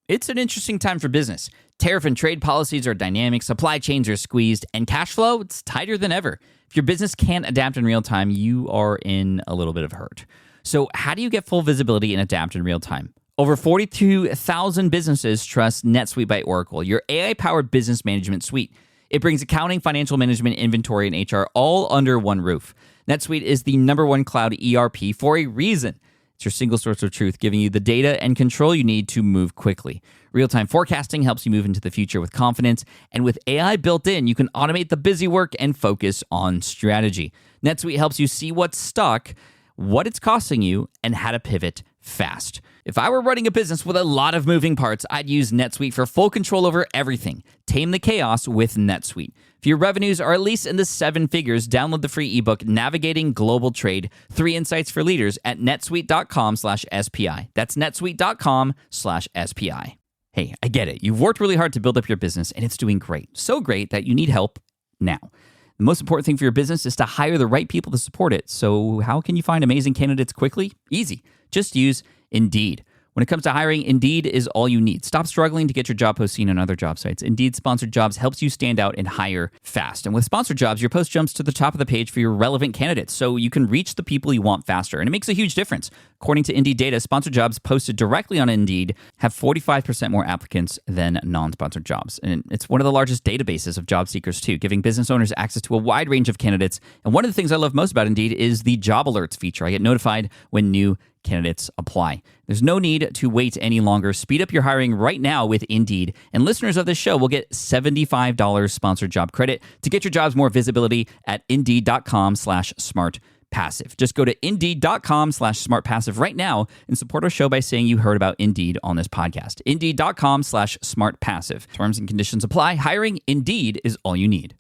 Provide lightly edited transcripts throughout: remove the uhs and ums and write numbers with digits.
It's an interesting time for business. Tariff and trade policies are dynamic, supply chains are squeezed, and cash flow, it's tighter than ever. If your business can't adapt in real time, you are in a little bit of hurt. So how do you get full visibility and adapt in real time? Over 42,000 businesses trust NetSuite by Oracle, your AI-powered business management suite. It brings accounting, financial management, inventory, and HR all under one roof. NetSuite is the #1 cloud ERP for a reason. It's your single source of truth, giving you the data and control you need to move quickly. Real-time forecasting helps you move into the future with confidence, and with AI built in, you can automate the busy work and focus on strategy. NetSuite helps you see what's stuck, what it's costing you, and how to pivot fast. If I were running a business with a lot of moving parts, I'd use NetSuite for full control over everything. Tame the chaos with NetSuite. If your revenues are at least in the 7 figures, download the free ebook, Navigating Global Trade, 3 Insights for Leaders at netsuite.com/SPI. That's netsuite.com/SPI. Hey, I get it. You've worked really hard to build up your business, and it's doing great. So great that you need help now. The most important thing for your business is to hire the right people to support it. So how can you find amazing candidates quickly? Easy. Just use Indeed. When it comes to hiring, Indeed is all you need. Stop struggling to get your job post seen on other job sites. Indeed Sponsored Jobs helps you stand out and hire fast. And with Sponsored Jobs, your post jumps to the top of the page for your relevant candidates, so you can reach the people you want faster. And it makes a huge difference. According to Indeed data, Sponsored Jobs posted directly on Indeed have 45% more applicants than non-sponsored jobs. And it's one of the largest databases of job seekers, too, giving business owners access to a wide range of candidates. And one of the things I love most about Indeed is the job alerts feature. I get notified when new candidates apply. There's no need to wait any longer. Speed up your hiring right now with Indeed. And listeners of this show will get $75 sponsored job credit to get your jobs more visibility at Indeed.com/smartpassive. Just go to Indeed.com/smartpassive right now and support our show by saying you heard about Indeed on this podcast. Indeed.com/smartpassive. Terms and conditions apply. Hiring Indeed is all you need.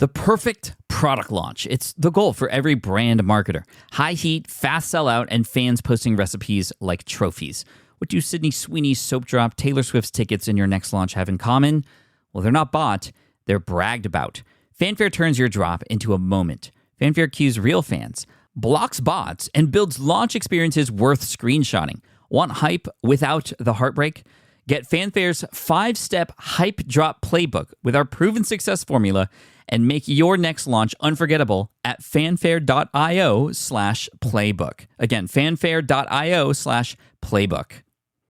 The perfect product launch. It's the goal for every brand marketer. High heat, fast sellout, and fans posting recipes like trophies. What do Sydney Sweeney's soap drop, Taylor Swift's tickets, and your next launch have in common? Well, they're not bought, they're bragged about. Fanfare turns your drop into a moment. Fanfare cues real fans, blocks bots, and builds launch experiences worth screenshotting. Want hype without the heartbreak? Get Fanfare's 5-step hype drop playbook with our proven success formula and make your next launch unforgettable at fanfare.io/playbook. Again, fanfare.io/playbook.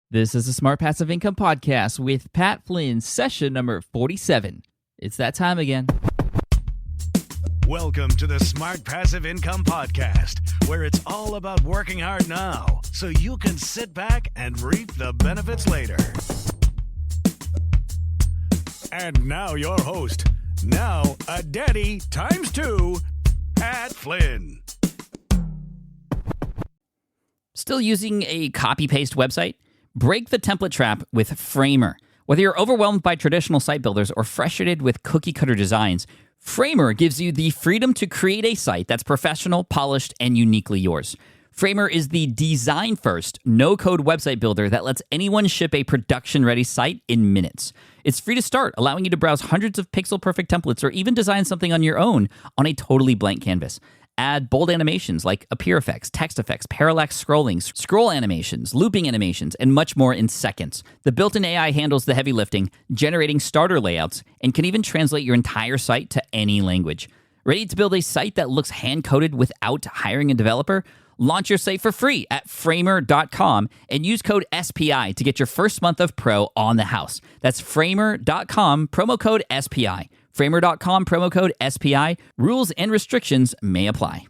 This is the Smart Passive Income Podcast with Pat Flynn, session number 47. It's that time again. Welcome to the Smart Passive Income Podcast, where it's all about working hard now so you can sit back and reap the benefits later. And now your host, now a daddy ×2, Pat Flynn. Still using a copy-paste website? Break the template trap with Framer. Whether you're overwhelmed by traditional site builders or frustrated with cookie-cutter designs, Framer gives you the freedom to create a site that's professional, polished, and uniquely yours. Framer is the design-first, no-code website builder that lets anyone ship a production-ready site in minutes. It's free to start, allowing you to browse hundreds of pixel-perfect templates or even design something on your own on a totally blank canvas. Add bold animations like appear effects, text effects, parallax scrolling, scroll animations, looping animations, and much more in seconds. The built-in AI handles the heavy lifting, generating starter layouts, and can even translate your entire site to any language. Ready to build a site that looks hand-coded without hiring a developer? Launch your site for free at framer.com and use code SPI to get your first month of pro on the house. That's framer.com, promo code SPI. Framer.com, promo code SPI. Rules and restrictions may apply.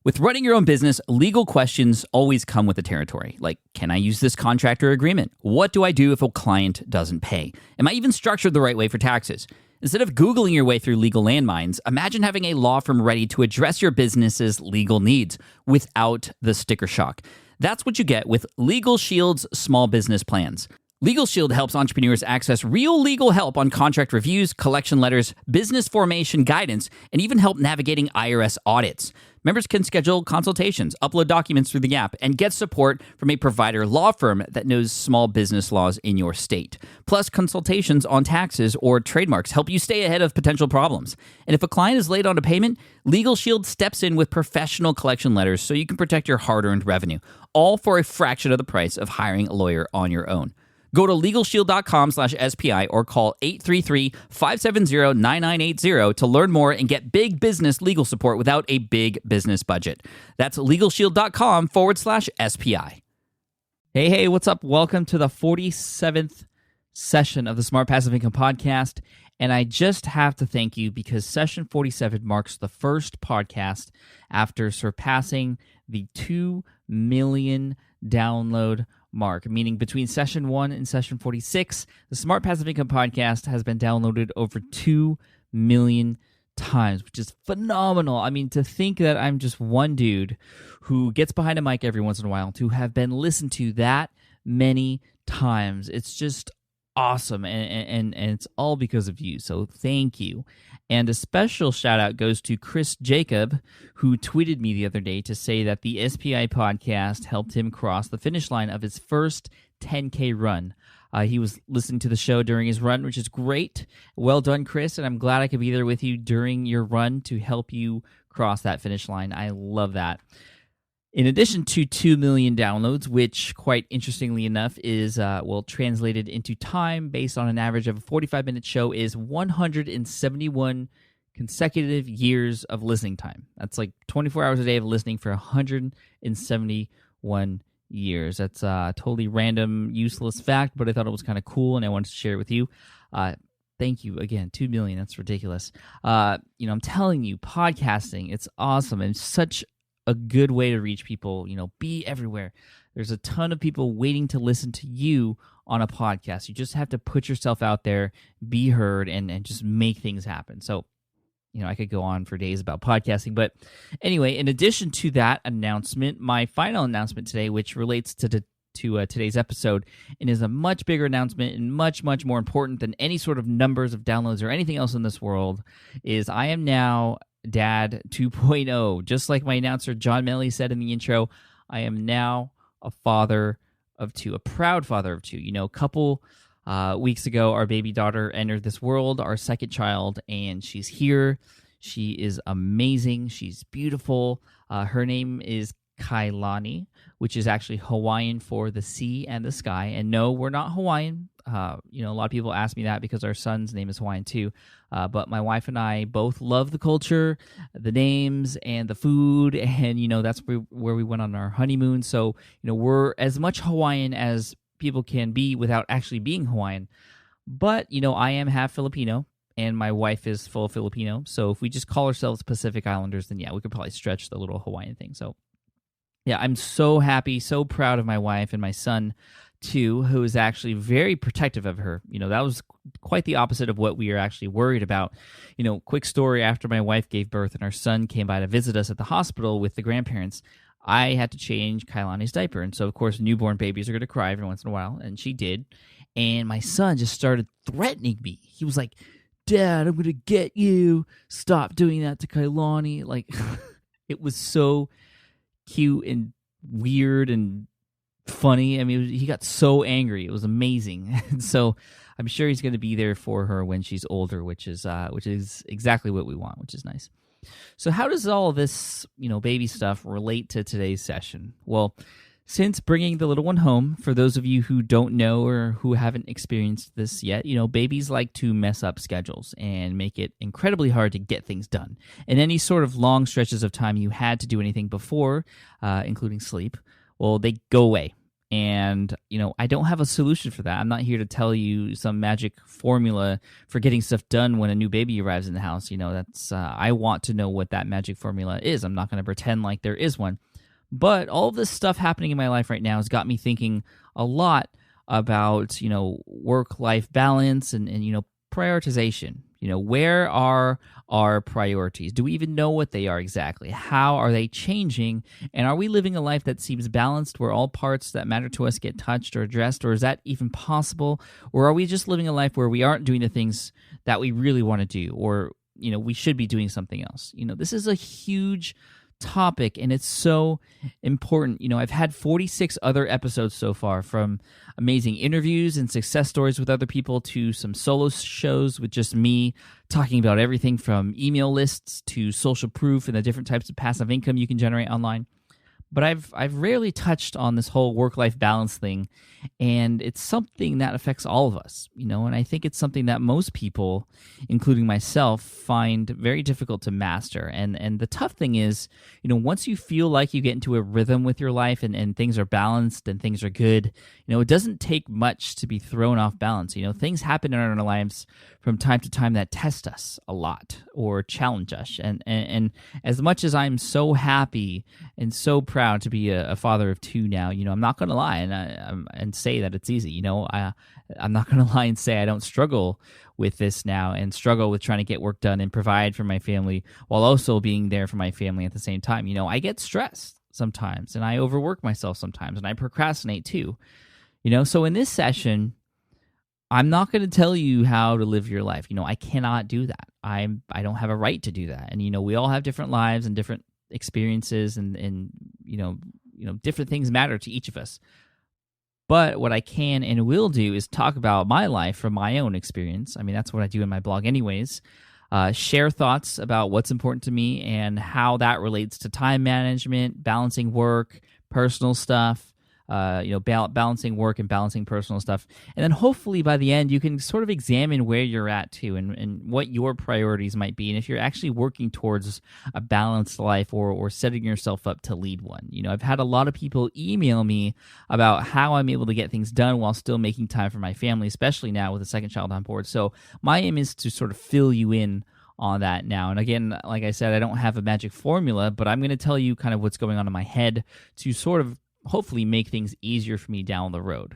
With running your own business, legal questions always come with the territory. Like, can I use this contract or agreement? What do I do if a client doesn't pay? Am I even structured the right way for taxes? Instead of Googling your way through legal landmines, imagine having a law firm ready to address your business's legal needs without the sticker shock. That's what you get with Legal Shield's small business plans. Legal Shield helps entrepreneurs access real legal help on contract reviews, collection letters, business formation guidance, and even help navigating IRS audits. Members can schedule consultations, upload documents through the app, and get support from a provider law firm that knows small business laws in your state. Plus, consultations on taxes or trademarks help you stay ahead of potential problems. And if a client is late on a payment, Legal Shield steps in with professional collection letters so you can protect your hard-earned revenue, all for a fraction of the price of hiring a lawyer on your own. Go to LegalShield.com/SPI or call 833-570-9980 to learn more and get big business legal support without a big business budget. That's LegalShield.com/SPI. Hey, what's up? Welcome to the 47th session of the Smart Passive Income Podcast. And I just have to thank you because session 47 marks the first podcast after surpassing the 2 million download mark, meaning between session 1 and session 46, the Smart Passive Income Podcast has been downloaded over 2 million times, which is phenomenal. I mean, to think that I'm just one dude who gets behind a mic every once in a while to have been listened to that many times, it's just awesome, and it's all because of you, so thank you. And a special shout out goes to Chris Jacob, who tweeted me the other day to say that the SPI podcast helped him cross the finish line of his first 10K run. He was listening to the show during his run, which is great. Well done, Chris, and I'm glad I could be there with you during your run to help you cross that finish line. I love that. In addition to 2 million downloads, which quite interestingly enough is, translated into time based on an average of a 45-minute show, is 171 consecutive years of listening time. That's like 24 hours a day of listening for 171 years. That's a totally random, useless fact, but I thought it was kind of cool, and I wanted to share it with you. Thank you again. 2 million, that's ridiculous. I'm telling you, podcasting, it's awesome and such a good way to reach people. Be everywhere. There's a ton of people waiting to listen to you on a podcast. You just have to put yourself out there, be heard, and just make things happen. So, I could go on for days about podcasting. But anyway, in addition to that announcement, my final announcement today, which relates to today's episode and is a much bigger announcement and much, much more important than any sort of numbers of downloads or anything else in this world, is I am now Dad 2.0. Just like my announcer John Melly said in the intro, I am now a father of two, a proud father of two. A couple weeks ago, our baby daughter entered this world, our second child, and she's here. She is amazing. She's beautiful. Her name is Kailani, which is actually Hawaiian for the sea and the sky. And no, we're not Hawaiian. A lot of people ask me that because our son's name is Hawaiian too. But my wife and I both love the culture, the names, and the food. And, that's where we went on our honeymoon. So, we're as much Hawaiian as people can be without actually being Hawaiian. But, I am half Filipino, and my wife is full Filipino. So if we just call ourselves Pacific Islanders, then yeah, we could probably stretch the little Hawaiian thing. So yeah, I'm so happy, so proud of my wife and my son too, who is actually very protective of her. That was quite the opposite of what we were actually worried about. Quick story, after my wife gave birth and our son came by to visit us at the hospital with the grandparents, I had to change Kailani's diaper. And so, of course, newborn babies are going to cry every once in a while, and she did. And my son just started threatening me. He was like, "Dad, I'm going to get you. Stop doing that to Kailani." Like, it was so cute and weird and funny. I mean, he got so angry. It was amazing. And so I'm sure he's going to be there for her when she's older, which is exactly what we want, which is nice. So how does all this, baby stuff relate to today's session? Well, since bringing the little one home, for those of you who don't know or who haven't experienced this yet, babies like to mess up schedules and make it incredibly hard to get things done. And any sort of long stretches of time you had to do anything before, including sleep, well, they go away. And, I don't have a solution for that. I'm not here to tell you some magic formula for getting stuff done when a new baby arrives in the house. That's I want to know what that magic formula is. I'm not going to pretend like there is one. But all of this stuff happening in my life right now has got me thinking a lot about, work-life balance and prioritization. Where are our priorities? Do we even know what they are exactly? How are they changing? And are we living a life that seems balanced, where all parts that matter to us get touched or addressed? Or is that even possible? Or are we just living a life where we aren't doing the things that we really want to do? Or, we should be doing something else? This is a huge topic, and it's so important. I've had 46 other episodes so far, from amazing interviews and success stories with other people to some solo shows with just me talking about everything from email lists to social proof and the different types of passive income you can generate online. but I've rarely touched on this whole work-life balance thing, and it's something that affects all of us, and I think it's something that most people, including myself, find very difficult to master. And the tough thing is, once you feel like you get into a rhythm with your life and things are balanced and things are good, it doesn't take much to be thrown off balance. Things happen in our lives from time to time that test us a lot or challenge us. And as much as I'm so happy and so proud to be a father of two now, I'm not going to lie and say that it's easy. I'm not going to lie and say I don't struggle with this now and struggle with trying to get work done and provide for my family while also being there for my family at the same time. I get stressed sometimes and I overwork myself sometimes and I procrastinate too. So in this session, I'm not going to tell you how to live your life. I cannot do that. I don't have a right to do that. And we all have different lives and different experiences and different things matter to each of us. But what I can and will do is talk about my life from my own experience. I mean, that's what I do in my blog anyways. Share thoughts about what's important to me and how that relates to time management, balancing work, personal stuff, balancing work and balancing personal stuff. And then hopefully by the end, you can sort of examine where you're at too and what your priorities might be. And if you're actually working towards a balanced life or setting yourself up to lead one. I've had a lot of people email me about how I'm able to get things done while still making time for my family, especially now with a second child on board. So my aim is to sort of fill you in on that now. And again, like I said, I don't have a magic formula, but I'm going to tell you kind of what's going on in my head to sort of hopefully make things easier for me down the road.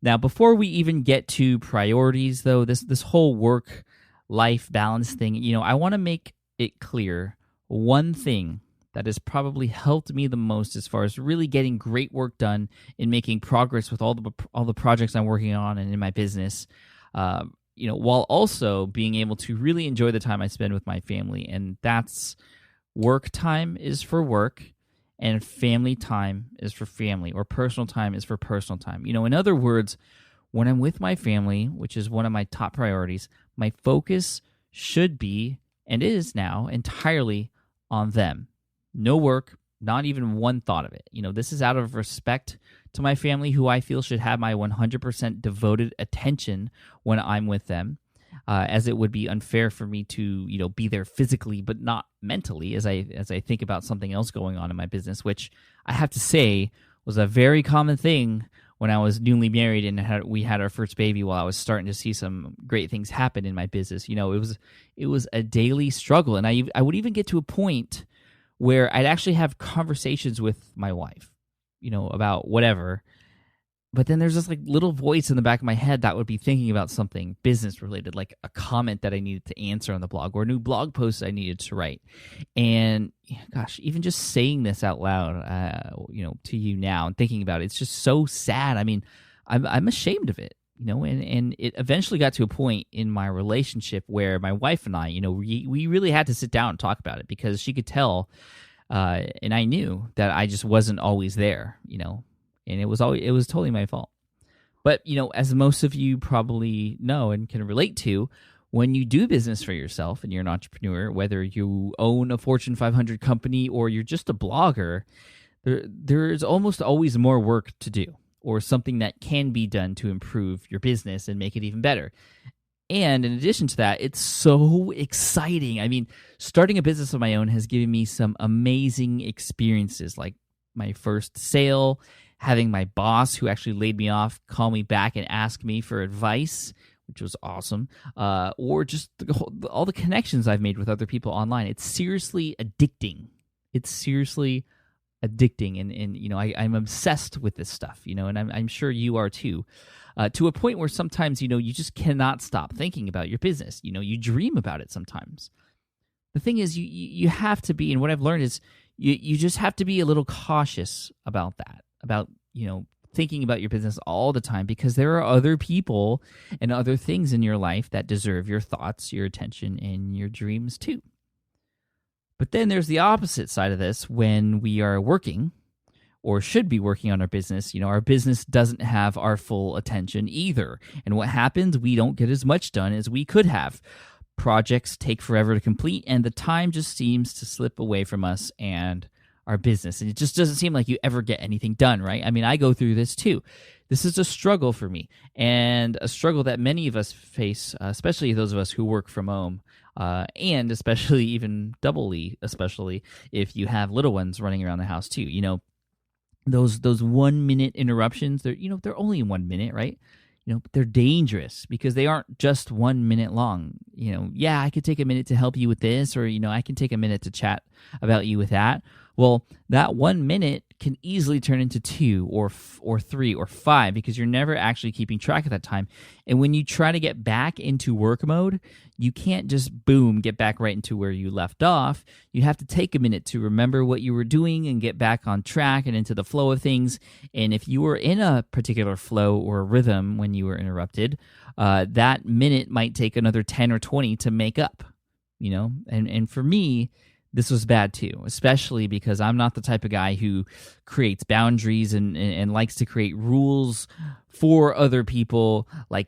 Now, before we even get to priorities, though, this whole work-life balance thing, I want to make it clear one thing that has probably helped me the most as far as really getting great work done and making progress with all the projects I'm working on and in my business, while also being able to really enjoy the time I spend with my family. And that's work time is for work, and family time is for family, or personal time is for personal time. In other words, when I'm with my family, which is one of my top priorities, my focus should be, and is now, entirely on them. No work, not even one thought of it. This is out of respect to my family, who I feel should have my 100% devoted attention when I'm with them. As it would be unfair for me to, be there physically but not mentally as I think about something else going on in my business, which I have to say was a very common thing when I was newly married and we had our first baby, while I was starting to see some great things happen in my business. It was a daily struggle, and I would even get to a point where I'd actually have conversations with my wife, about whatever. But then there's this little voice in the back of my head that would be thinking about something business related, like a comment that I needed to answer on the blog or a new blog post I needed to write. And gosh, even just saying this out loud, to you now and thinking about it, it's just so sad. I mean, I'm ashamed of it, and it eventually got to a point in my relationship where my wife and I, we really had to sit down and talk about it, because she could tell, and I knew that I just wasn't always there, and it was totally my fault. But, as most of you probably know and can relate to, when you do business for yourself and you're an entrepreneur, whether you own a Fortune 500 company or you're just a blogger, there's almost always more work to do, or something that can be done to improve your business and make it even better. And in addition to that, it's so exciting. I mean, starting a business of my own has given me some amazing experiences, like my first sale, having my boss, who actually laid me off, call me back and ask me for advice, which was awesome, or just all the connections I've made with other people online. It's seriously addicting. And I'm obsessed with this stuff, and I'm sure you are too, to a point where sometimes, you just cannot stop thinking about your business. You dream about it sometimes. The thing is, you have to be, and what I've learned is you just have to be a little cautious about that, about, thinking about your business all the time, because there are other people and other things in your life that deserve your thoughts, your attention, and your dreams too. But then there's the opposite side of this. When we are working, or should be working on our business, our business doesn't have our full attention either. And what happens? We don't get as much done as we could have. Projects take forever to complete, and the time just seems to slip away from us, and our business, and it just doesn't seem like you ever get anything done, right? I mean, I go through this too. This is a struggle for me, and a struggle that many of us face, especially those of us who work from home, and especially even doubly, especially if you have little ones running around the house too. Those 1 minute interruptions, they're only 1 minute, right? But they're dangerous because they aren't just 1 minute long. I could take a minute to help you with this, or I can take a minute to chat about you with that. Well, that 1 minute can easily turn into 2 or 3 or 5 because you're never actually keeping track of that time. And when you try to get back into work mode, you can't just get back right into where you left off. You have to take a minute to remember what you were doing and get back on track and into the flow of things. And if you were in a particular flow or rhythm when you were interrupted, that minute might take another 10 or 20 to make up, and for me, this was bad too, especially because I'm not the type of guy who creates boundaries and likes to create rules for other people, like,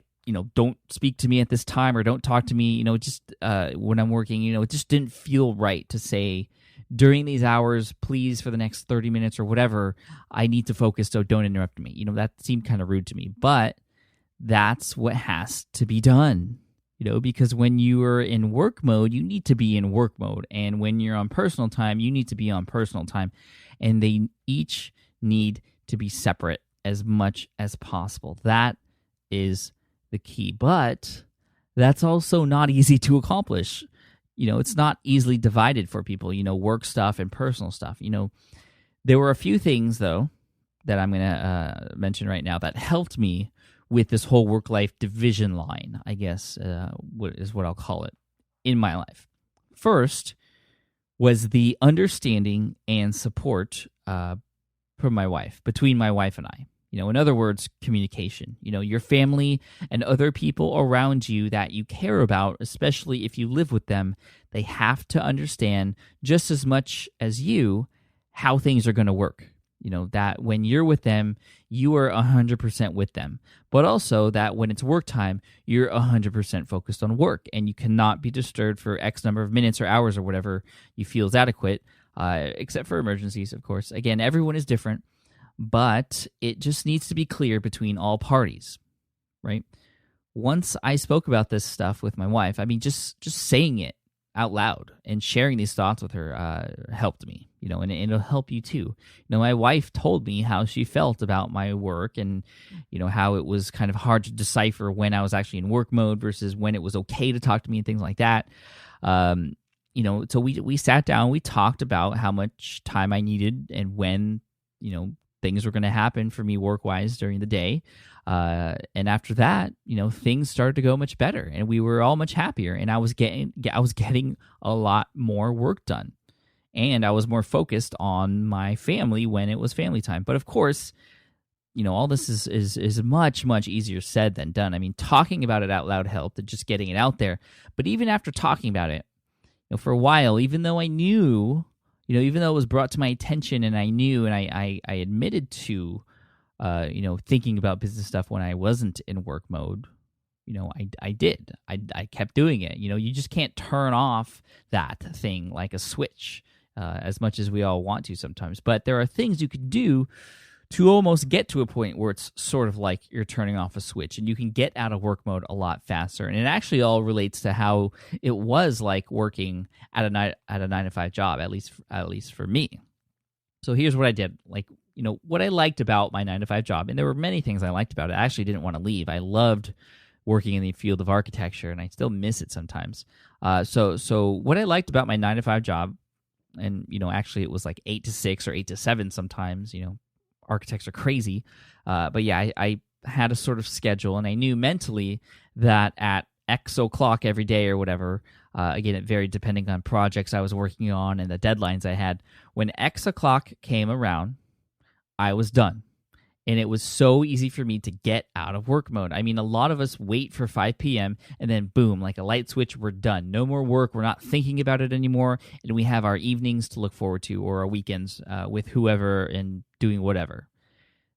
don't speak to me at this time or don't talk to me, just when I'm working. It just didn't feel right to say during these hours, please, for the next 30 minutes or whatever, I need to focus, so don't interrupt me. That seemed kind of rude to me, but that's what has to be done. Because when you are in work mode, you need to be in work mode. And when you're on personal time, you need to be on personal time. And they each need to be separate as much as possible. That is the key. But that's also not easy to accomplish. It's not easily divided for people, work stuff and personal stuff. There were a few things, though, that I'm going to mention right now that helped me with this whole work-life division line, I guess, is what I'll call it, in my life. First was the understanding and support from my wife, between my wife and I. In other words, communication. Your family and other people around you that you care about, especially if you live with them, they have to understand just as much as you how things are going to work. That when you're with them, you are 100% with them. But also that when it's work time, you're 100% focused on work. And you cannot be disturbed for X number of minutes or hours or whatever you feel is adequate, except for emergencies, of course. Again, everyone is different, but it just needs to be clear between all parties, right? Once I spoke about this stuff with my wife, just saying it out loud and sharing these thoughts with her helped me, and it'll help you too. My wife told me how she felt about my work and, how it was kind of hard to decipher when I was actually in work mode versus when it was okay to talk to me and things like that. So we sat down, we talked about how much time I needed and when, things were going to happen for me work-wise during the day. And after that, things started to go much better and we were all much happier, and I was getting a lot more work done, and I was more focused on my family when it was family time. But of course, all this is much, much easier said than done. Talking about it out loud helped, and just getting it out there. But even after talking about it, for a while, even though I knew, even though it was brought to my attention and I knew and I admitted to, thinking about business stuff when I wasn't in work mode, I did. I kept doing it. You just can't turn off that thing like a switch as much as we all want to sometimes. But there are things you can do to almost get to a point where it's sort of like you're turning off a switch and you can get out of work mode a lot faster. And it actually all relates to how it was like working at a 9-to-5 job, at least for me. So here's what I did. What I liked about my 9-to-5 job, and there were many things I liked about it. I actually didn't want to leave. I loved working in the field of architecture, and I still miss it sometimes. So what I liked about my 9-to-5 job, and actually it was like 8 to 6 or 8 to 7 sometimes. Architects are crazy, but yeah, I had a sort of schedule, and I knew mentally that at X o'clock every day or whatever. Again, it varied depending on projects I was working on and the deadlines I had. When X o'clock came around, I was done. And it was so easy for me to get out of work mode. A lot of us wait for 5 p.m. and then boom, like a light switch, we're done. No more work. We're not thinking about it anymore. And we have our evenings to look forward to, or our weekends with whoever and doing whatever.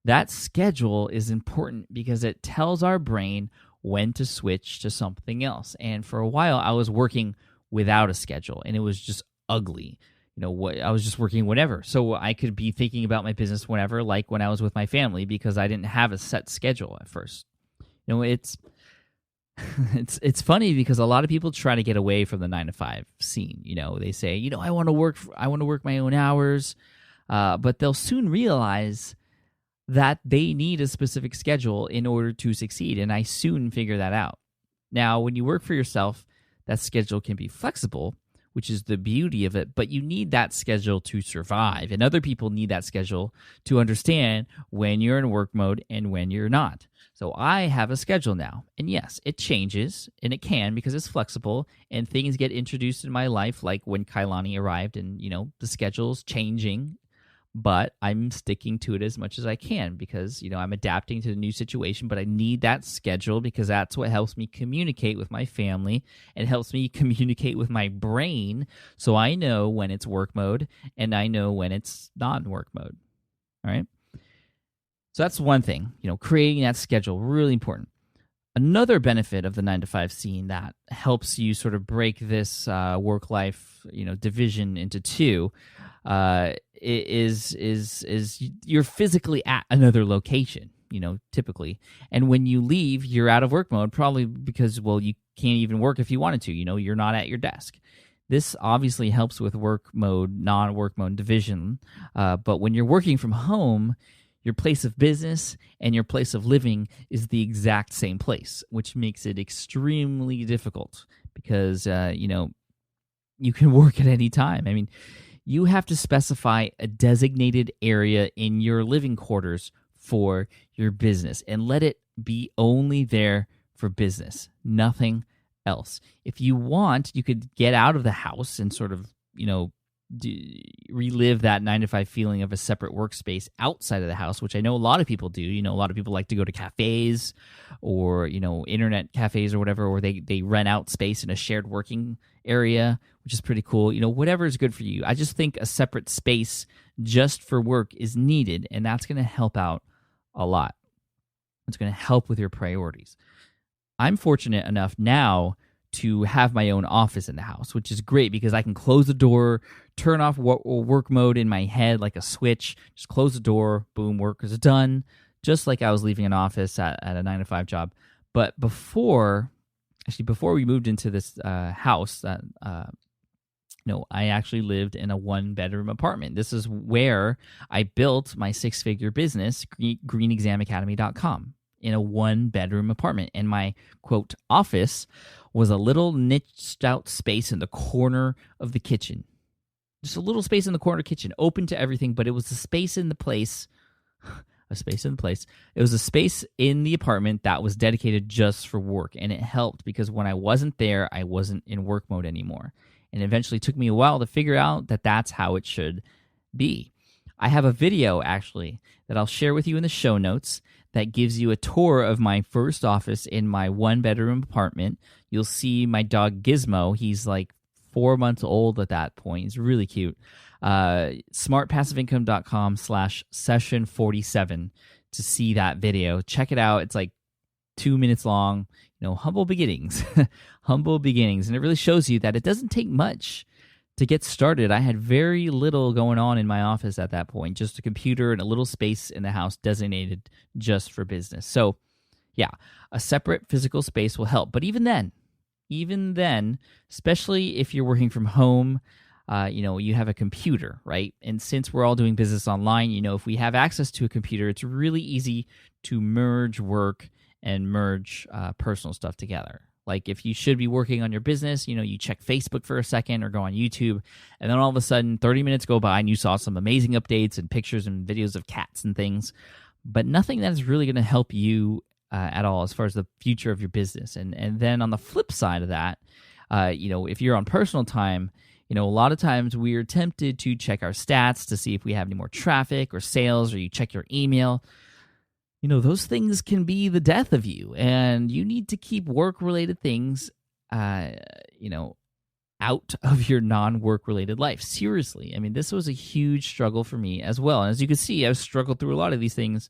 That schedule is important because it tells our brain when to switch to something else. And for a while, I was working without a schedule, and it was just ugly. I was just working whenever. So I could be thinking about my business whenever, like when I was with my family, because I didn't have a set schedule at first. It's it's funny because a lot of people try to get away from the 9 to 5 scene. They say, I want to work my own hours, but they'll soon realize that they need a specific schedule in order to succeed, and I soon figure that out. Now, when you work for yourself, that schedule can be flexible, which is the beauty of it, but you need that schedule to survive, and other people need that schedule to understand when you're in work mode and when you're not. So I have a schedule now, and yes, it changes, and it can because it's flexible, and things get introduced in my life, like when Kailani arrived, and the schedule's changing, but I'm sticking to it as much as I can because I'm adapting to the new situation. But I need that schedule because that's what helps me communicate with my family and helps me communicate with my brain, so I know when it's work mode and I know when it's not in work mode. All right. So that's one thing, creating that schedule, really important. Another benefit of the 9 to 5 scene that helps you sort of break this work-life, division into two, is you're physically at another location, typically. And when you leave, you're out of work mode, probably because, you can't even work if you wanted to, you're not at your desk. This obviously helps with work mode, non-work mode division. But when you're working from home, your place of business and your place of living is the exact same place, which makes it extremely difficult because, you can work at any time. I mean, you have to specify a designated area in your living quarters for your business and let it be only there for business, nothing else. If you want, you could get out of the house and sort of, relive that 9 to 5 feeling of a separate workspace outside of the house, which I know a lot of people do. A lot of people like to go to cafes or, internet cafes or whatever, or they rent out space in a shared working area, which is pretty cool. Whatever is good for you. I just think a separate space just for work is needed, and that's going to help out a lot. It's going to help with your priorities. I'm fortunate enough now to have my own office in the house, which is great because I can close the door, turn off work mode in my head like a switch, just close the door, boom, work is done, just like I was leaving an office at a 9 to 5 job. But before we moved into this house, I actually lived in a 1-bedroom apartment. This is where I built my 6-figure business, greenexamacademy.com, in a 1-bedroom apartment. And my, quote, office was a little niched out space in the corner of the kitchen. Just a little space in the corner kitchen, open to everything, but it was a space in the place. It was a space in the apartment that was dedicated just for work, and it helped because when I wasn't there, I wasn't in work mode anymore. And eventually took me a while to figure out that that's how it should be. I have a video, actually, that I'll share with you in the show notes that gives you a tour of my first office in my 1-bedroom apartment. You'll see my dog Gizmo. He's like 4 months old at that point. He's really cute. smartpassiveincome.com/session47 to see that video. Check it out. It's like 2 minutes long. Humble beginnings. Humble beginnings. And it really shows you that it doesn't take much to get started. I had very little going on in my office at that point, just a computer and a little space in the house designated just for business. So, yeah, a separate physical space will help. But even then, especially if you're working from home, you have a computer, right? And since we're all doing business online, if we have access to a computer, it's really easy to merge work and merge personal stuff together. Like if you should be working on your business, you check Facebook for a second or go on YouTube, and then all of a sudden 30 minutes go by and you saw some amazing updates and pictures and videos of cats and things, but nothing that is really going to help you at all as far as the future of your business. And then on the flip side of that, if you're on personal time, a lot of times we are tempted to check our stats to see if we have any more traffic or sales, or you check your email. Those things can be the death of you, and you need to keep work-related things, out of your non-work-related life. Seriously. I mean, this was a huge struggle for me as well. And as you can see, I've struggled through a lot of these things,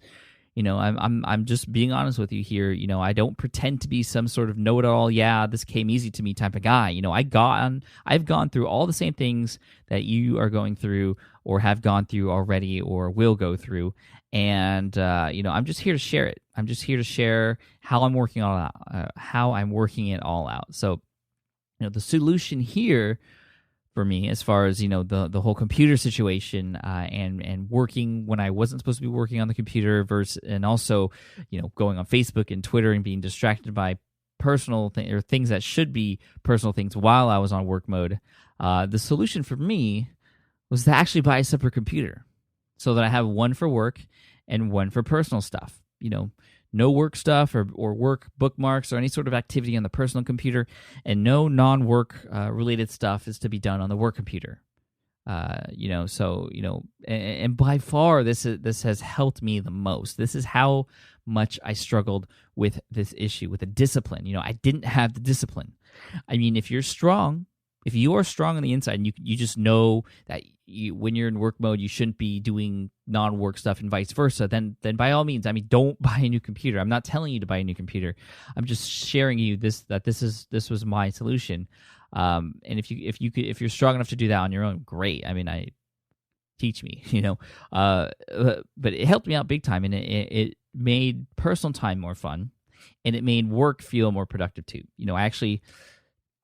I'm just being honest with you here. I don't pretend to be some sort of know-it-all. Yeah, this came easy to me type of guy. I've gone through all the same things that you are going through, or have gone through already, or will go through. And I'm just here to share it. I'm just here to share how I'm working it all out. So, the solution here for me, as far as the whole computer situation, and working when I wasn't supposed to be working on the computer, and also going on Facebook and Twitter and being distracted by personal or things that should be personal things while I was on work mode. The solution for me was to actually buy a separate computer, so that I have one for work and one for personal stuff. No work stuff or work bookmarks or any sort of activity on the personal computer, and no non-work related stuff is to be done on the work computer. And by far this has helped me the most. This is how much I struggled with this issue, with the discipline. I didn't have the discipline. I mean, if you are strong on the inside, and you just know that when you're in work mode, you shouldn't be doing non-work stuff and vice versa, then by all means, don't buy a new computer. I'm not telling you to buy a new computer. I'm just sharing you this was my solution. And if you're strong enough to do that on your own, great. I mean, teach me, but it helped me out big time, and it made personal time more fun, and it made work feel more productive too.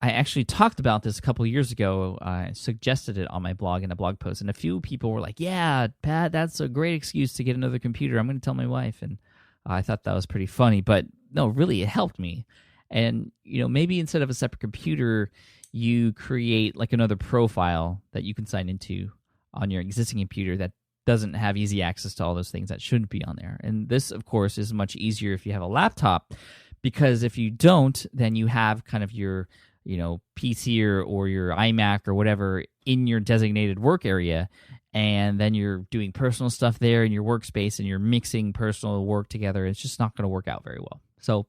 I actually talked about this a couple of years ago. I suggested it on my blog in a blog post, and a few people were like, yeah, Pat, that's a great excuse to get another computer. I'm going to tell my wife. And I thought that was pretty funny, but no, really, it helped me. And, maybe instead of a separate computer, you create like another profile that you can sign into on your existing computer that doesn't have easy access to all those things that shouldn't be on there. And this, of course, is much easier if you have a laptop, because if you don't, then you have kind of your PC or your iMac or whatever in your designated work area, and then you're doing personal stuff there in your workspace, and you're mixing personal work together. It's just not going to work out very well. So,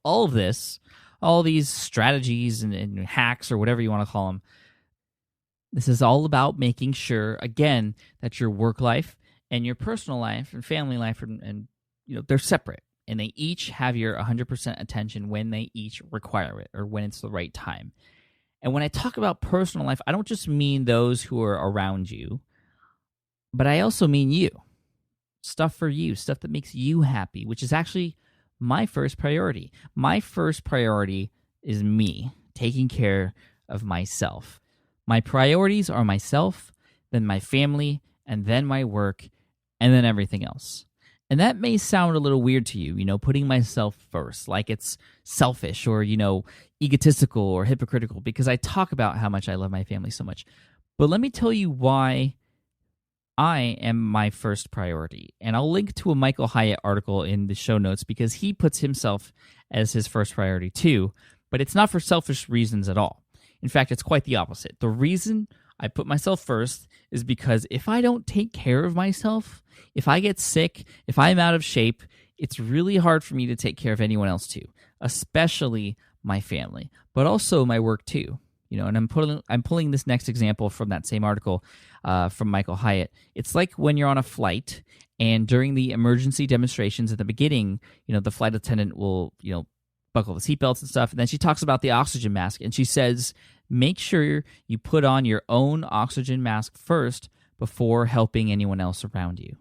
all of this, all these strategies and hacks or whatever you want to call them, this is all about making sure, again, that your work life and your personal life and family life and they're separate. And they each have your 100% attention when they each require it, or when it's the right time. And when I talk about personal life, I don't just mean those who are around you, but I also mean you. Stuff for you, stuff that makes you happy, which is actually my first priority. My first priority is me, taking care of myself. My priorities are myself, then my family, and then my work, and then everything else. And that may sound a little weird to you, putting myself first, like it's selfish or, egotistical or hypocritical, because I talk about how much I love my family so much. But let me tell you why I am my first priority. And I'll link to a Michael Hyatt article in the show notes, because he puts himself as his first priority too. But it's not for selfish reasons at all. In fact, it's quite the opposite. The reason I put myself first is because if I don't take care of myself, if I get sick, if I'm out of shape, it's really hard for me to take care of anyone else too, especially my family, but also my work too. And I'm pulling this next example from that same article from Michael Hyatt. It's like when you're on a flight, and during the emergency demonstrations at the beginning, the flight attendant will, buckle the seatbelts and stuff. And then she talks about the oxygen mask, and she says, make sure you put on your own oxygen mask first before helping anyone else around you.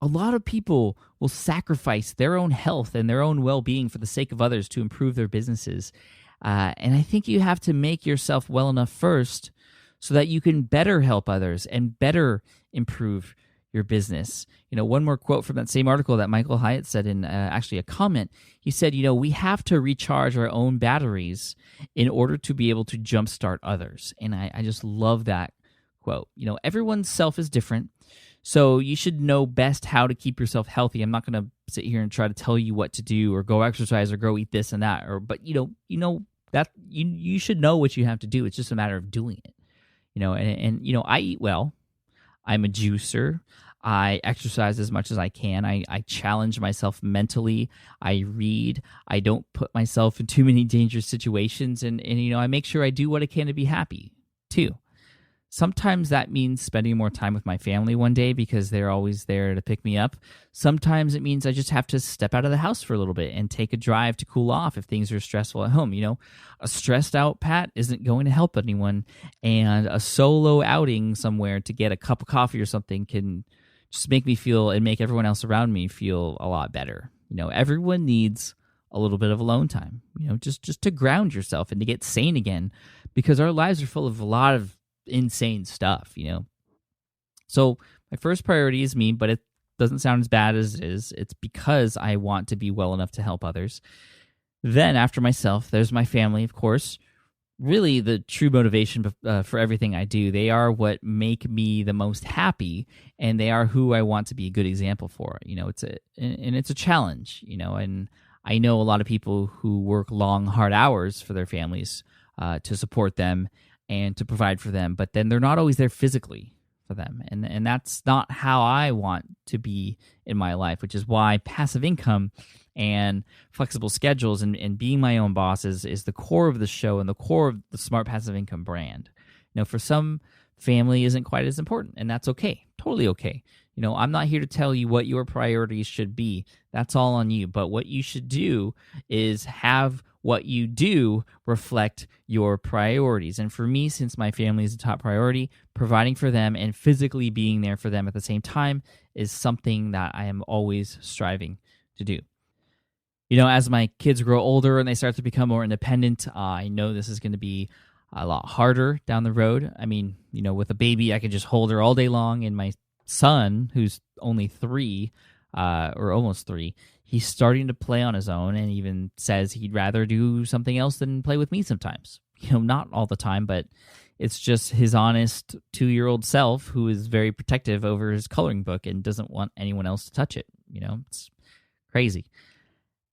A lot of people will sacrifice their own health and their own well-being for the sake of others to improve their businesses. And I think you have to make yourself well enough first so that you can better help others and better improve your business. One more quote from that same article that Michael Hyatt said in actually a comment. He said, we have to recharge our own batteries in order to be able to jumpstart others. And I just love that quote. Everyone's self is different, so you should know best how to keep yourself healthy. I'm not going to sit here and try to tell you what to do or go exercise or go eat this and that. But that you should know what you have to do. It's just a matter of doing it. I eat well. I'm a juicer. I exercise as much as I can. I challenge myself mentally. I read. I don't put myself in too many dangerous situations. And I make sure I do what I can to be happy, too. Sometimes that means spending more time with my family one day because they're always there to pick me up. Sometimes it means I just have to step out of the house for a little bit and take a drive to cool off if things are stressful at home. A stressed out Pat isn't going to help anyone, and a solo outing somewhere to get a cup of coffee or something can just make me feel and make everyone else around me feel a lot better. Everyone needs a little bit of alone time, just to ground yourself and to get sane again, because our lives are full of a lot of insane stuff. So my first priority is me, but it doesn't sound as bad as it is. It's because I want to be well enough to help others. Then after myself, there's my family, of course. Really the true motivation for everything I do. They are what make me the most happy, and they are who I want to be a good example for. It's a challenge, and I know a lot of people who work long, hard hours for their families to support them and to provide for them, but then they're not always there physically for them. And that's not how I want to be in my life, which is why passive income and flexible schedules and being my own boss is the core of the show and the core of the Smart Passive Income brand. For some, family isn't quite as important, and that's okay. Totally okay. I'm not here to tell you what your priorities should be. That's all on you. But what you should do is have what you do reflect your priorities. And for me, since my family is a top priority, providing for them and physically being there for them at the same time is something that I am always striving to do. As my kids grow older and they start to become more independent, I know this is going to be a lot harder down the road. I mean, with a baby, I can just hold her all day long, and my son, who's only 3, or almost 3, he's starting to play on his own and even says he'd rather do something else than play with me sometimes. Not all the time, but it's just his honest 2-year-old self who is very protective over his coloring book and doesn't want anyone else to touch it. It's crazy.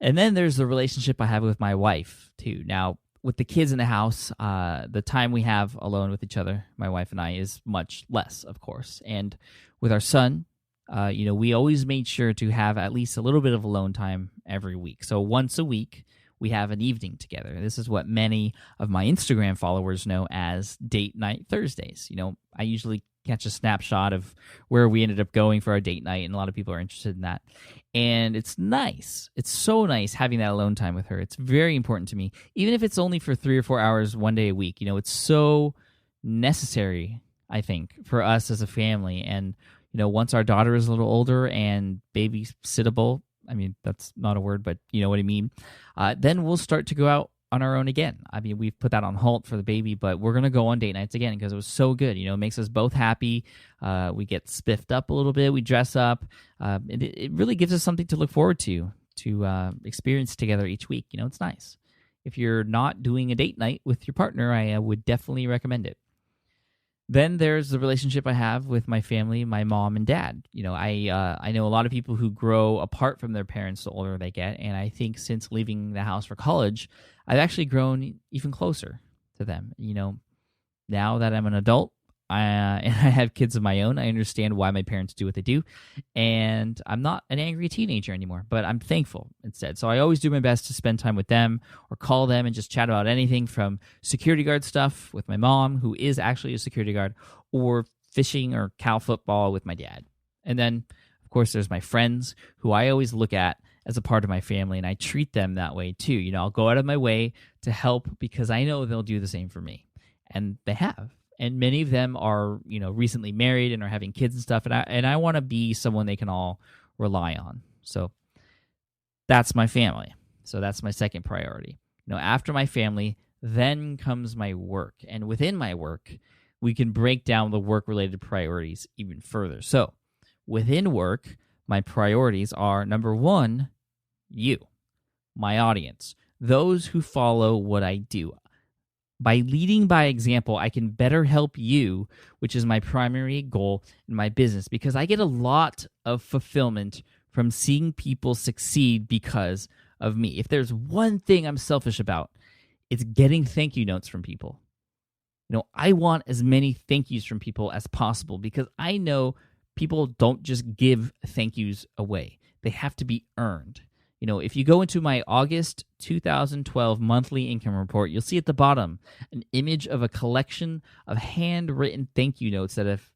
And then there's the relationship I have with my wife, too. Now, with the kids in the house, the time we have alone with each other, my wife and I, is much less, of course. And with our son, we always made sure to have at least a little bit of alone time every week. So once a week, we have an evening together. This is what many of my Instagram followers know as Date Night Thursdays. I usually catch a snapshot of where we ended up going for our date night, and a lot of people are interested in that. And it's nice. It's so nice having that alone time with her. It's very important to me, even if it's only for 3 or 4 hours one day a week. It's so necessary, I think, for us as a family. And once our daughter is a little older and babysittable, I mean, that's not a word, but you know what I mean, then we'll start to go out on our own again. I mean, we've put that on halt for the baby, but we're going to go on date nights again because it was so good. It makes us both happy. We get spiffed up a little bit. We dress up. It really gives us something to look forward to experience together each week. It's nice. If you're not doing a date night with your partner, I would definitely recommend it. Then there's the relationship I have with my family, my mom and dad. I know a lot of people who grow apart from their parents the older they get, and I think since leaving the house for college, I've actually grown even closer to them. Now that I'm an adult and I have kids of my own, I understand why my parents do what they do, and I'm not an angry teenager anymore, but I'm thankful instead. So I always do my best to spend time with them or call them and just chat about anything from security guard stuff with my mom, who is actually a security guard, or fishing or cow football with my dad. And then, of course, there's my friends who I always look at as a part of my family, and I treat them that way too. I'll go out of my way to help because I know they'll do the same for me, and they have. And many of them are, recently married and are having kids and stuff. And I want to be someone they can all rely on. So that's my family. So that's my second priority. After my family, then comes my work. And within my work, we can break down the work-related priorities even further. So within work, my priorities are, number 1, you, my audience, those who follow what I do. By leading by example, I can better help you, which is my primary goal in my business, because I get a lot of fulfillment from seeing people succeed because of me. If there's one thing I'm selfish about, it's getting thank you notes from people. I want as many thank yous from people as possible because I know people don't just give thank yous away. They have to be earned. If you go into my August 2012 monthly income report, you'll see at the bottom an image of a collection of handwritten thank you notes that have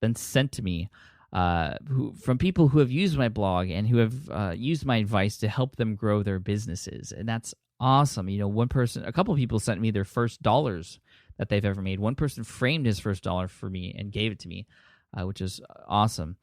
been sent to me from people who have used my blog and who have used my advice to help them grow their businesses. And that's awesome. A couple of people sent me their first dollars that they've ever made. One person framed his first dollar for me and gave it to me, which is awesome.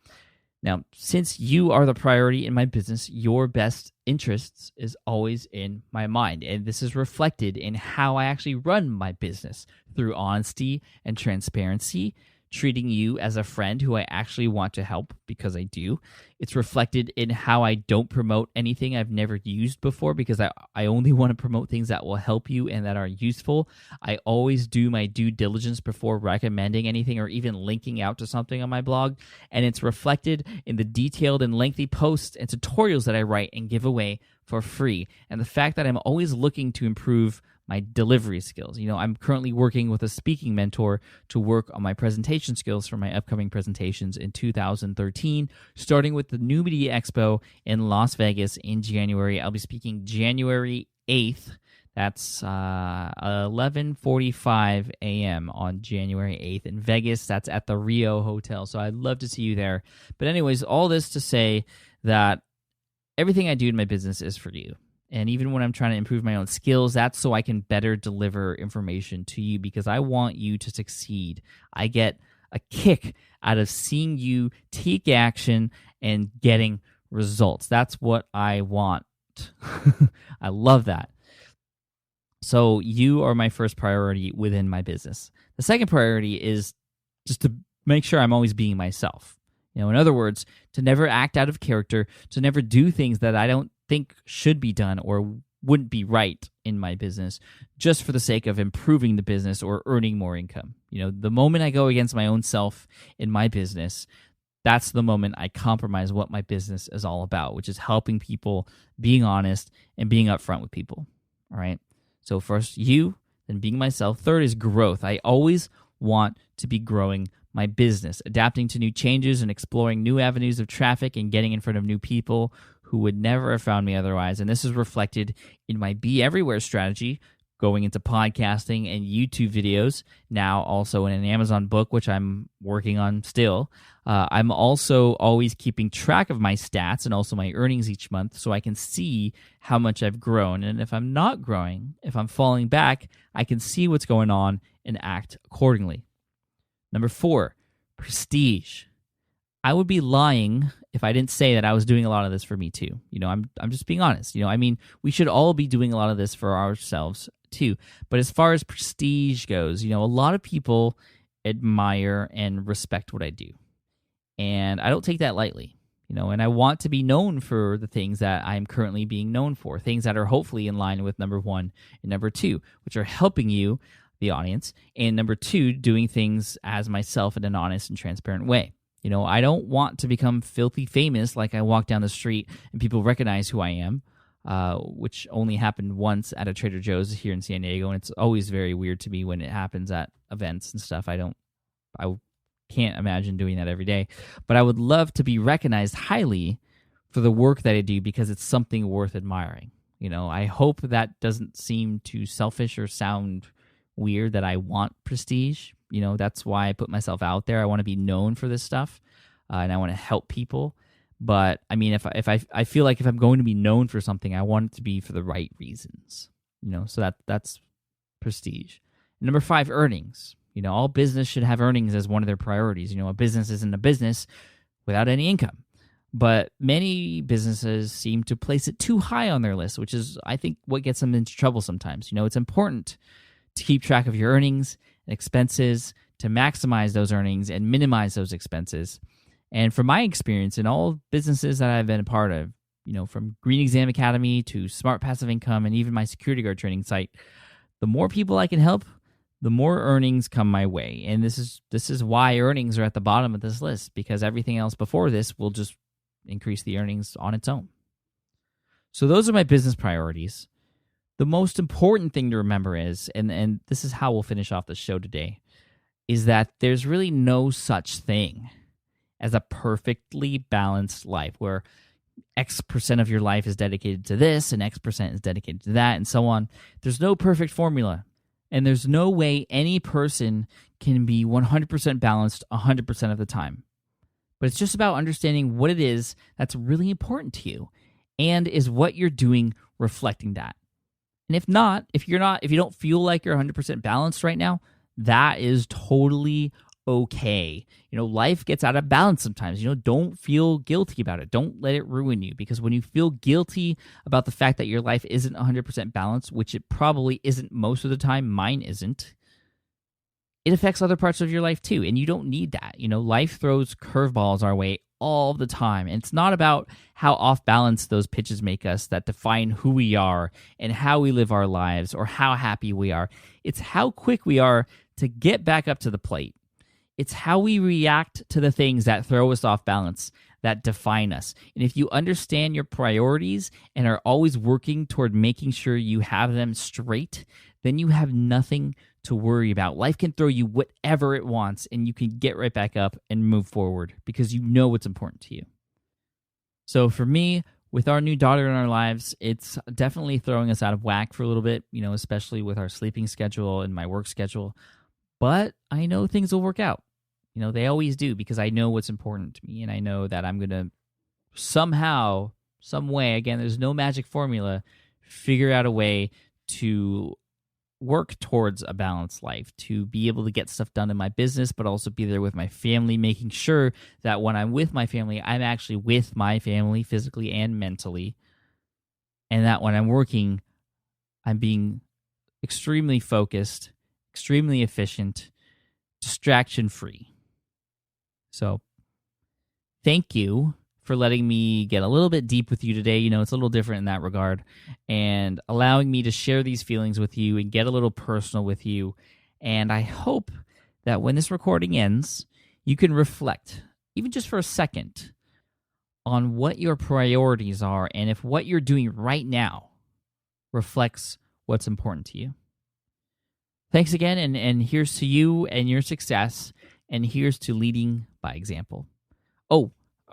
Now, since you are the priority in my business, your best interests is always in my mind. And this is reflected in how I actually run my business through honesty and transparency, treating you as a friend who I actually want to help because I do. It's reflected in how I don't promote anything I've never used before because I only want to promote things that will help you and that are useful. I always do my due diligence before recommending anything or even linking out to something on my blog. And it's reflected in the detailed and lengthy posts and tutorials that I write and give away for free. And the fact that I'm always looking to improve my delivery skills. I'm currently working with a speaking mentor to work on my presentation skills for my upcoming presentations in 2013, starting with the New Media Expo in Las Vegas in January. I'll be speaking January 8th. That's 11:45 a.m. on January 8th in Vegas. That's at the Rio Hotel. So I'd love to see you there. But anyways, all this to say that everything I do in my business is for you. And even when I'm trying to improve my own skills, that's so I can better deliver information to you because I want you to succeed. I get a kick out of seeing you take action and getting results. That's what I want. I love that. So you are my first priority within my business. The second priority is just to make sure I'm always being myself. In other words, to never act out of character, to never do things that I don't think should be done or wouldn't be right in my business just for the sake of improving the business or earning more income. The moment I go against my own self in my business, that's the moment I compromise what my business is all about, which is helping people, being honest, and being upfront with people. All right. So first you, then being myself. Third is growth. I always want to be growing my business, adapting to new changes and exploring new avenues of traffic and getting in front of new people who would never have found me otherwise. And this is reflected in my Be Everywhere strategy, going into podcasting and YouTube videos, now also in an Amazon book, which I'm working on still. I'm also always keeping track of my stats and also my earnings each month so I can see how much I've grown. And if I'm not growing, if I'm falling back, I can see what's going on and act accordingly. Number 4, prestige. I would be lying if I didn't say that I was doing a lot of this for me too. I'm just being honest. We should all be doing a lot of this for ourselves too. But as far as prestige goes, a lot of people admire and respect what I do. And I don't take that lightly, and I want to be known for the things that I'm currently being known for, things that are hopefully in line with number 1 and number 2, which are helping you, the audience, and number 2, doing things as myself in an honest and transparent way. I don't want to become filthy famous like I walk down the street and people recognize who I am, which only happened once at a Trader Joe's here in San Diego, and it's always very weird to me when it happens at events and stuff. I can't imagine doing that every day, but I would love to be recognized highly for the work that I do because it's something worth admiring. I hope that doesn't seem too selfish or sound weird that I want prestige. That's why I put myself out there. I want to be known for this stuff, and I want to help people. But I mean, if I feel like if I'm going to be known for something, I want it to be for the right reasons. So that's prestige. Number 5, earnings. All business should have earnings as one of their priorities. A business isn't a business without any income. But many businesses seem to place it too high on their list, which is, I think, what gets them into trouble sometimes. It's important to keep track of your earnings and expenses, to maximize those earnings and minimize those expenses. And from my experience in all businesses that I've been a part of, from Green Exam Academy to Smart Passive Income and even my security guard training site, the more people I can help, the more earnings come my way. And this is why earnings are at the bottom of this list, because everything else before this will just increase the earnings on its own. So those are my business priorities. The most important thing to remember is, and this is how we'll finish off the show today, is that there's really no such thing as a perfectly balanced life where X percent of your life is dedicated to this and X percent is dedicated to that and so on. There's no perfect formula. And there's no way any person can be 100% balanced 100% of the time. But it's just about understanding what it is that's really important to you, and is what you're doing reflecting that. And if not, if you don't feel like you're 100% balanced right now, that is totally okay. Life gets out of balance sometimes. Don't feel guilty about it. Don't let it ruin you, because when you feel guilty about the fact that your life isn't 100% balanced, which it probably isn't most of the time, mine isn't, it affects other parts of your life too, and you don't need that. Life throws curveballs our way all the time, and it's not about how off balance those pitches make us that define who we are and how we live our lives or how happy we are. It's how quick we are to get back up to the plate. It's how we react to the things that throw us off balance that define us. And if you understand your priorities and are always working toward making sure you have them straight, then you have nothing to worry about. Life can throw you whatever it wants, and you can get right back up and move forward because you know what's important to you. So for me, with our new daughter in our lives, it's definitely throwing us out of whack for a little bit, especially with our sleeping schedule and my work schedule. But I know things will work out. They always do, because I know what's important to me, and I know that I'm going to somehow, some way, again, there's no magic formula, figure out a way to work towards a balanced life, to be able to get stuff done in my business, but also be there with my family, making sure that when I'm with my family, I'm actually with my family physically and mentally, and that when I'm working, I'm being extremely focused, extremely efficient, distraction-free. So thank you for letting me get a little bit deep with you today. It's a little different in that regard, and allowing me to share these feelings with you and get a little personal with you. And I hope that when this recording ends, you can reflect, even just for a second, on what your priorities are and if what you're doing right now reflects what's important to you. Thanks again, and here's to you and your success, and here's to leading by example.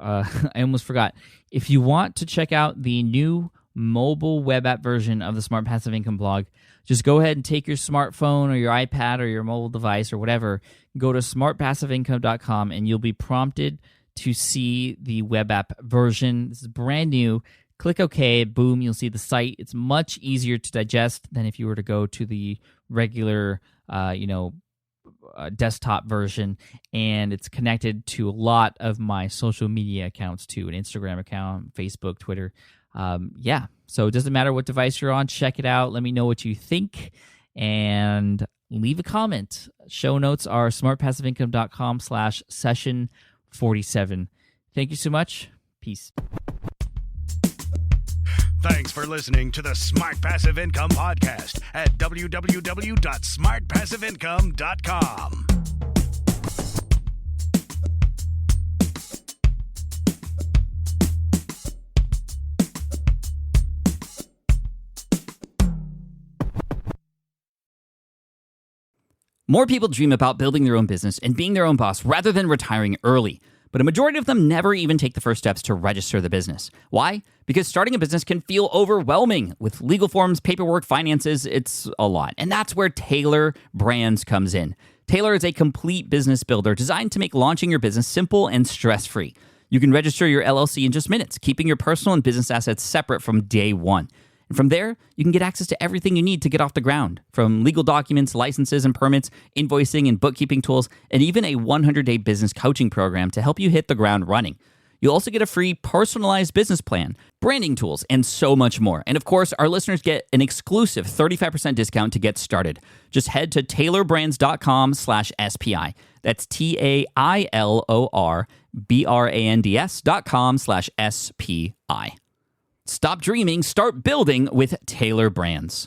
I almost forgot. If you want to check out the new mobile web app version of the Smart Passive Income blog, just go ahead and take your smartphone or your iPad or your mobile device or whatever, go to smartpassiveincome.com, and you'll be prompted to see the web app version. This is brand new. Click OK, boom, you'll see the site. It's much easier to digest than if you were to go to the regular, desktop version, and it's connected to a lot of my social media accounts too, an Instagram account, Facebook, Twitter. So it doesn't matter what device you're on. Check it out. Let me know what you think, and leave a comment. Show notes are smartpassiveincome.com/session47. Thank you so much. Peace. Thanks for listening to the Smart Passive Income Podcast at www.smartpassiveincome.com. More people dream about building their own business and being their own boss rather than retiring early. But a majority of them never even take the first steps to register the business. Why? Because starting a business can feel overwhelming. With legal forms, paperwork, finances, it's a lot. And that's where Taylor Brands comes in. Taylor is a complete business builder designed to make launching your business simple and stress-free. You can register your LLC in just minutes, keeping your personal and business assets separate from day one. And from there, you can get access to everything you need to get off the ground, from legal documents, licenses and permits, invoicing and bookkeeping tools, and even a 100-day business coaching program to help you hit the ground running. You'll also get a free personalized business plan, branding tools, and so much more. And of course, our listeners get an exclusive 35% discount to get started. Just head to taylorbrands.com/SPI. That's TAILORBRANDS.com/SPI. Stop dreaming, start building with Taylor Brands.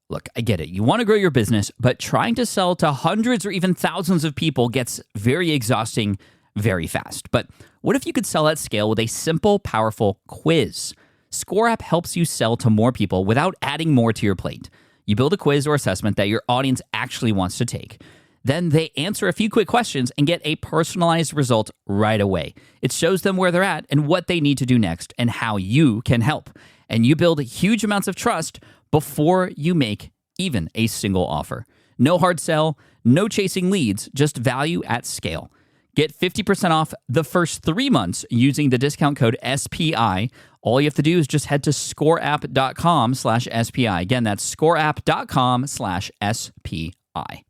Look, I get it. You want to grow your business, but trying to sell to hundreds or even thousands of people gets very exhausting very fast. But what if you could sell at scale with a simple, powerful quiz? Score App helps you sell to more people without adding more to your plate. You build a quiz or assessment that your audience actually wants to take. Then they answer a few quick questions and get a personalized result right away. It shows them where they're at and what they need to do next and how you can help. And you build huge amounts of trust before you make even a single offer. No hard sell, no chasing leads, just value at scale. Get 50% off the first 3 months using the discount code SPI. All you have to do is just head to scoreapp.com/SPI. Again, that's scoreapp.com/SPI.